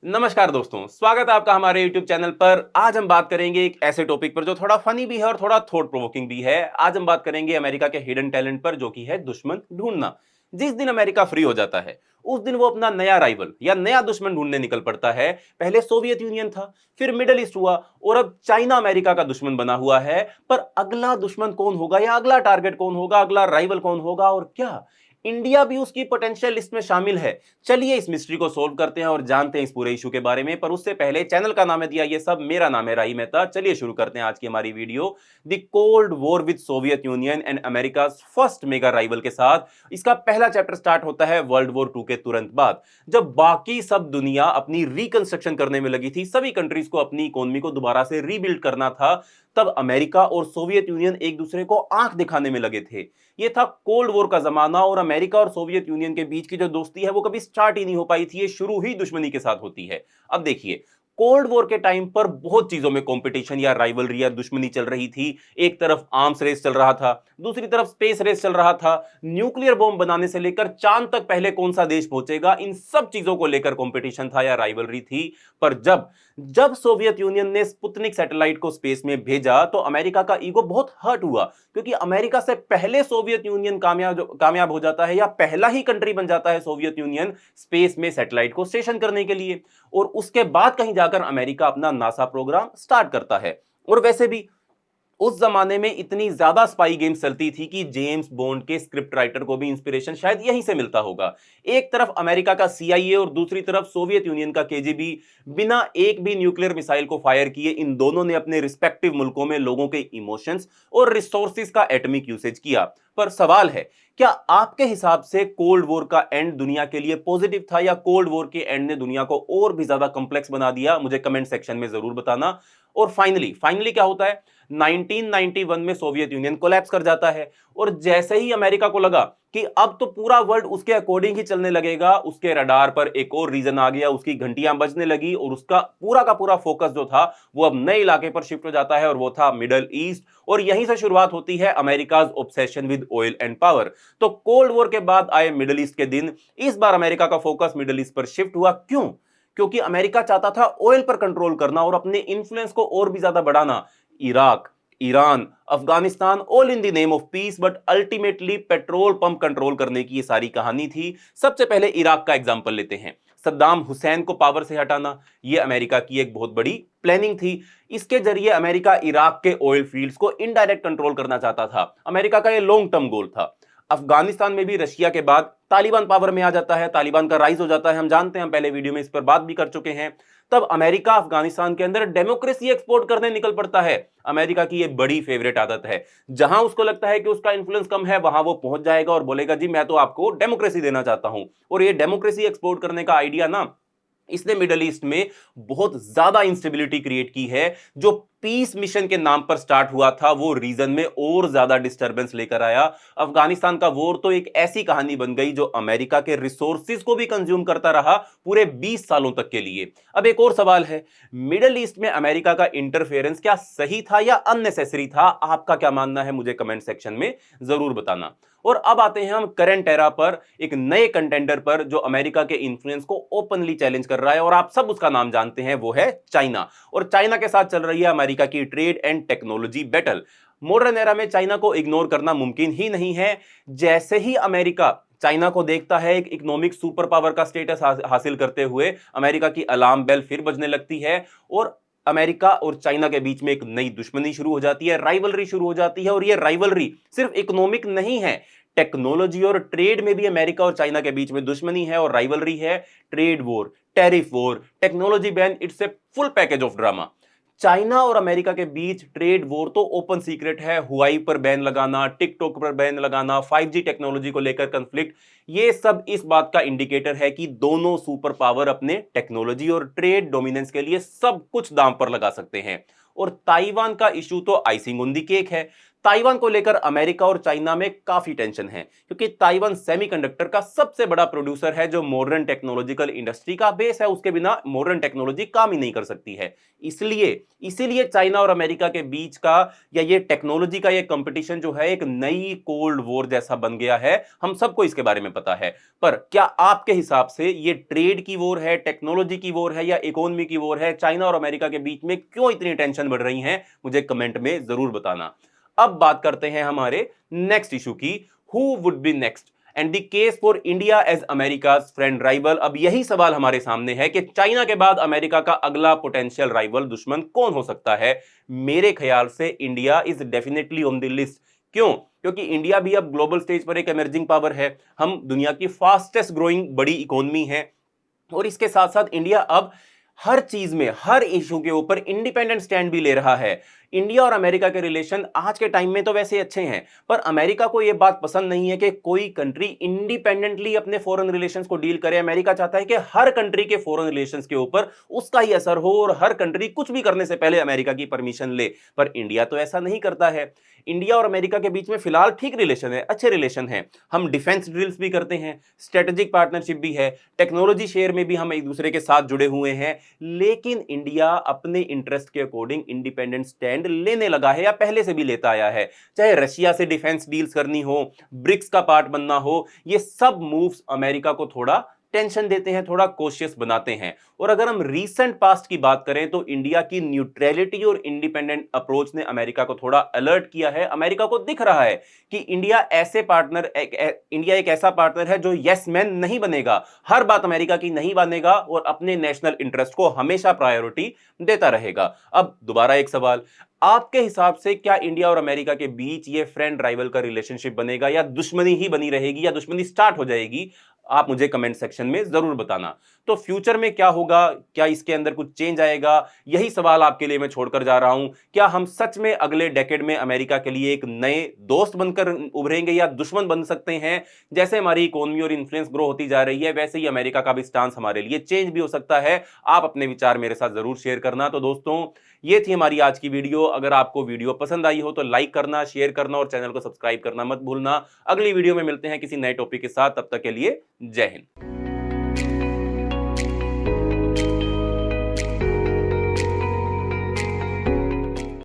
नमस्कार दोस्तों, स्वागत है आपका हमारे YouTube चैनल पर। आज हम बात करेंगे एक ऐसे टॉपिक पर जो थोड़ा फनी भी है और थोड़ा थॉट प्रोवोकिंग भी है। आज हम बात करेंगे अमेरिका के हिडन टैलेंट पर, जो कि है दुश्मन ढूंढना। जिस दिन अमेरिका फ्री हो जाता है उस दिन वो अपना नया राइवल या नया दुश्मन ढूंढने निकल पड़ता है। पहले सोवियत यूनियन था, फिर मिडल ईस्ट हुआ और अब चाइना अमेरिका का दुश्मन बना हुआ है। पर अगला दुश्मन कौन होगा या अगला टारगेट कौन होगा, अगला राइवल कौन होगा और क्या इंडिया भी उसकी पोटेंशियल लिस्ट में शामिल है? चलिए इस मिस्ट्री को सोल्व करते हैं और जानते हैं इस पूरे इशू के बारे में। पर उससे पहले चैनल का नाम है दिया ये सब, मेरा नाम है राही मेहता। चलिए शुरू करते हैं आज की हमारी video the cold war with Soviet union and America first mega rival के साथ। इसका पहला चैप्टर स्टार्ट होता है वर्ल्ड वॉर 2 के तुरंत बाद, जब बाकी सब दुनिया अपनी रिकंस्ट्रक्शन करने में लगी थी, सभी कंट्रीज को अपनी इकोनॉमी को दोबारा से रीबिल्ड करना था। तब अमेरिका और सोवियत यूनियन एक दूसरे को आंख दिखाने में लगे थे। ये था कोल्ड वॉर का जमाना और अमेरिका और सोवियत यूनियन के बीच की जो दोस्ती है वो कभी स्टार्ट ही नहीं हो पाई थी, ये शुरू ही दुश्मनी के साथ होती है। अब देखिए, कोल्ड वॉर के टाइम पर बहुत चीजों में कंपटीशन या राइवलरी या दुश्मनी चल रही थी। एक तरफ आर्म्स रेस चल रहा था, दूसरी तरफ स्पेस रेस चल रहा था। न्यूक्लियर बॉम्ब बनाने से लेकर चांद तक पहले कौन सा देश पहुंचेगा, इन सब चीजों को लेकर कंपटीशन था या राइवलरी थी। पर जब जब सोवियत यूनियन ने स्पुतनिक सैटेलाइट को स्पेस में भेजा तो अमेरिका का ईगो बहुत हर्ट हुआ, क्योंकि अमेरिका से पहले सोवियत यूनियन कामयाब हो जाता है या पहला ही कंट्री बन जाता है सोवियत यूनियन स्पेस में सैटेलाइट को स्टेशन करने के लिए। और उसके बाद कहीं जाकर अमेरिका अपना नासा प्रोग्राम स्टार्ट करता है। और वैसे भी उस जमाने में इतनी ज्यादा स्पाई गेम्स चलती थी कि जेम्स बॉन्ड के स्क्रिप्ट राइटर को भी इंस्पिरेशन शायद यहीं से मिलता होगा। एक तरफ अमेरिका का सीआईए और दूसरी तरफ सोवियत यूनियन का केजीबी। बिना एक भी न्यूक्लियर मिसाइल को फायर किए इन दोनों ने अपने रिस्पेक्टिव मुल्कों में लोगों के इमोशंस और रिसोर्सेज का एटॉमिक यूसेज किया। पर सवाल है, क्या आपके हिसाब से कोल्ड वॉर का एंड दुनिया के लिए पॉजिटिव था या कोल्ड वॉर के एंड ने दुनिया को और भी ज्यादा कॉम्प्लेक्स बना दिया? मुझे कमेंट सेक्शन में जरूर बताना। और फाइनली फाइनली क्या होता है, 1991 में सोवियत यूनियन कोलैप्स कर जाता है। और जैसे ही अमेरिका को लगा कि अब तो पूरा वर्ल्ड उसके अकॉर्डिंग ही चलने लगेगा, उसके रडार पर एक और रीजन आ गया, उसकी घंटियां बजने लगी और उसका पूरा का पूरा फोकस जो था वो अब नए इलाके पर शिफ्ट हो जाता है और वो था मिडल ईस्ट। और यहीं से शुरुआत होती है America's obsession with oil and power. तो कोल्ड वॉर के बाद आए मिडल ईस्ट के दिन। इस बार अमेरिका का फोकस मिडल ईस्ट पर शिफ्ट हुआ। क्यों? क्योंकि अमेरिका चाहता था ऑयल पर कंट्रोल करना और अपने इन्फ्लुएंस को और भी ज्यादा बढ़ाना। Iraq, Iran, Afghanistan, all in the name of peace, but ultimately petrol pump control करने की ये सारी कहानी थी। सबसे पहले इराक का एग्जांपल लेते हैं। सद्दाम हुसैन को पावर से हटाना, यह अमेरिका की एक बहुत बड़ी प्लानिंग थी। इसके जरिए अमेरिका इराक के ऑयल फील्ड्स को इनडायरेक्ट कंट्रोल करना चाहता था। अमेरिका का यह लॉन्ग टर्म गोल था। अफगानिस्तान में भी रशिया के बाद तालिबान पावर में आ जाता है, तालिबान का राइज हो जाता है, हम जानते हैं, हम पहले वीडियो में इस पर बात भी कर चुके हैं। तब अमेरिका अफगानिस्तान के अंदर डेमोक्रेसी एक्सपोर्ट करने निकल पड़ता है। अमेरिका की ये बड़ी फेवरेट आदत है, जहां उसको लगता है कि उसका इन्फ्लुएंस कम है वहां वो पहुंच जाएगा और बोलेगा जी मैं तो आपको डेमोक्रेसी देना चाहता हूं। और ये डेमोक्रेसी एक्सपोर्ट करने का आइडिया ना, इसने मिडल ईस्ट में बहुत ज्यादा इंस्टेबिलिटी क्रिएट की है। जो पीस मिशन के नाम पर स्टार्ट हुआ था वो रीजन में और ज्यादा डिस्टरबेंस लेकर आया। अफगानिस्तान का वॉर तो एक ऐसी कहानी बन गई जो अमेरिका के रिसोर्सेज को भी कंज्यूम करता रहा पूरे 20 सालों तक के लिए। अब एक और सवाल है, मिडल ईस्ट में अमेरिका का इंटरफेरेंस क्या सही था या अननेसेसरी था? आपका क्या मानना है मुझे कमेंट सेक्शन में जरूर बताना। और अब आते हैं हम करंट एरा पर, एक नए कंटेंडर पर जो अमेरिका के इन्फ्लुएंस को ओपनली चैलेंज कर रहा है और आप सब उसका नाम जानते हैं, वो है चाइना। और चाइना के साथ चल रही है अमेरिका की trade and technology battle. Modern era में चाइना को इग्नोर करना मुमकिन ही नहीं है। जैसे ही अमेरिका चाइना को देखता है एक इकोनॉमिक सुपर पावर का स्टेटस हासिल करते हुए, अमेरिका की अलार्म बेल फिर बजने लगती है और अमेरिका और चाइना के बीच में एक नई दुश्मनी शुरू हो जाती है, राइवलरी शुरू हो जाती है। और ये राइवलरी सिर्फ इकोनॉमिक नहीं है, टेक्नोलॉजी और ट्रेड में भी अमेरिका और चाइना के बीच में दुश्मनी है और राइवलरी है। Trade war, tariff war, technology ban, it's a full package of drama. China और अमेरिका के बीच ट्रेड वॉर तो ओपन सीक्रेट है। हुआई पर बैन लगाना, टिकटॉक पर बैन लगाना, 5G टेक्नोलॉजी को लेकर कंफ्लिक्ट, ये सब इस बात का इंडिकेटर है कि दोनों सुपर पावर अपने टेक्नोलॉजी और ट्रेड डोमिनेंस के लिए सब कुछ दांव पर लगा सकते हैं। और ताइवान का इशू तो आइसिंग ऑन द केक है। ताइवान को लेकर अमेरिका और चाइना में काफी टेंशन है, क्योंकि ताइवान सेमीकंडक्टर का सबसे बड़ा प्रोड्यूसर है, जो मॉडर्न टेक्नोलॉजिकल इंडस्ट्री का बेस है। उसके बिना मॉडर्न टेक्नोलॉजी काम ही नहीं कर सकती है। इसलिए इसीलिए चाइना और अमेरिका के बीच का या ये टेक्नोलॉजी का ये कंपटीशन जो है एक नई कोल्ड वॉर जैसा बन गया है। हम सबको इसके बारे में पता है। पर क्या आपके हिसाब से ये ट्रेड की वॉर है, टेक्नोलॉजी की वॉर है या इकोनॉमी की वॉर है? चाइना और अमेरिका के बीच में क्यों इतनी टेंशन बढ़ रही है? मुझे कमेंट में जरूर बताना। अब बात करते हैं हमारे नेक्स्ट इशू की, who would be next and the case for India as America's friend rival. अब यही सवाल हमारे सामने है कि चाइना के बाद अमेरिका का अगला पोटेंशियल राइवल दुश्मन कौन हो सकता है? मेरे ख्याल से India is definitely on the list. क्यों? क्योंकि इंडिया भी अब ग्लोबल स्टेज पर एक इमर्जिंग पावर है। हम दुनिया की फास्टेस्ट ग्रोइंग बड़ी इकोनॉमी है, और इसके साथ साथ इंडिया अब हर चीज में, हर इशू के ऊपर इंडिपेंडेंट स्टैंड भी ले रहा है। इंडिया और अमेरिका के रिलेशन आज के टाइम में तो वैसे अच्छे हैं, पर अमेरिका को यह बात पसंद नहीं है कि कोई कंट्री इंडिपेंडेंटली अपने फॉरेन रिलेशंस को डील करे। अमेरिका चाहता है कि हर कंट्री के फॉरेन रिलेशंस के ऊपर उसका ही असर हो और हर कंट्री कुछ भी करने से पहले अमेरिका की परमिशन ले। पर इंडिया तो ऐसा नहीं करता है। इंडिया और अमेरिका के बीच में फिलहाल ठीक रिलेशन है, अच्छे रिलेशन है। हम डिफेंस डील्स भी करते हैं, स्ट्रेटेजिक पार्टनरशिप भी है, टेक्नोलॉजी शेयर में भी हम एक दूसरे के साथ जुड़े हुए हैं। लेकिन इंडिया अपने इंटरेस्ट के अकॉर्डिंग इंडिपेंडेंट स्टैंड लेने लगा है, या पहले से भी लेता आया है। चाहे रशिया से डिफेंस डील्स करनी हो, ब्रिक्स का पार्ट बनना हो, ये सब मूव्स अमेरिका को थोड़ा टेंशन देते हैं, थोड़ा कॉशियस बनाते हैं। और अगर हम रीसेंट पास्ट की बात करें तो इंडिया की न्यूट्रलिटी और इंडिपेंडेंट अप्रोच ने अमेरिका को थोड़ा अलर्ट किया है। अमेरिका को दिख रहा है कि इंडिया एक ऐसा पार्टनर है जो यस मैन नहीं बनेगा, हर बात अमेरिका की नहीं मानेगा और अपने नेशनल इंटरेस्ट को हमेशा प्रायोरिटी देता रहेगा। अब दोबारा एक सवाल, आपके हिसाब से क्या इंडिया और अमेरिका के बीच ये फ्रेंड राइवल का रिलेशनशिप बनेगा, या दुश्मनी ही बनी रहेगी, या दुश्मनी स्टार्ट हो जाएगी? आप मुझे कमेंट सेक्शन में जरूर बताना। तो फ्यूचर में क्या होगा, क्या इसके अंदर कुछ चेंज आएगा? यही सवाल आपके लिए मैं छोड़कर जा रहा हूं। क्या हम सच में अगले डेकेड में अमेरिका के लिए एक नए दोस्त बनकर उभरेंगे या दुश्मन बन सकते हैं? जैसे हमारी इकोनॉमी और इन्फ्लुएंस ग्रो होती जा रही है, वैसे ही अमेरिका का भी स्टांस हमारे लिए चेंज भी हो सकता है। आप अपने विचार मेरे साथ जरूर शेयर करना। तो दोस्तों, ये थी हमारी आज की वीडियो। अगर आपको वीडियो पसंद आई हो तो लाइक करना, शेयर करना और चैनल को सब्सक्राइब करना मत भूलना। अगली वीडियो में मिलते हैं किसी नए टॉपिक के साथ। तब तक के लिए जय हिंद।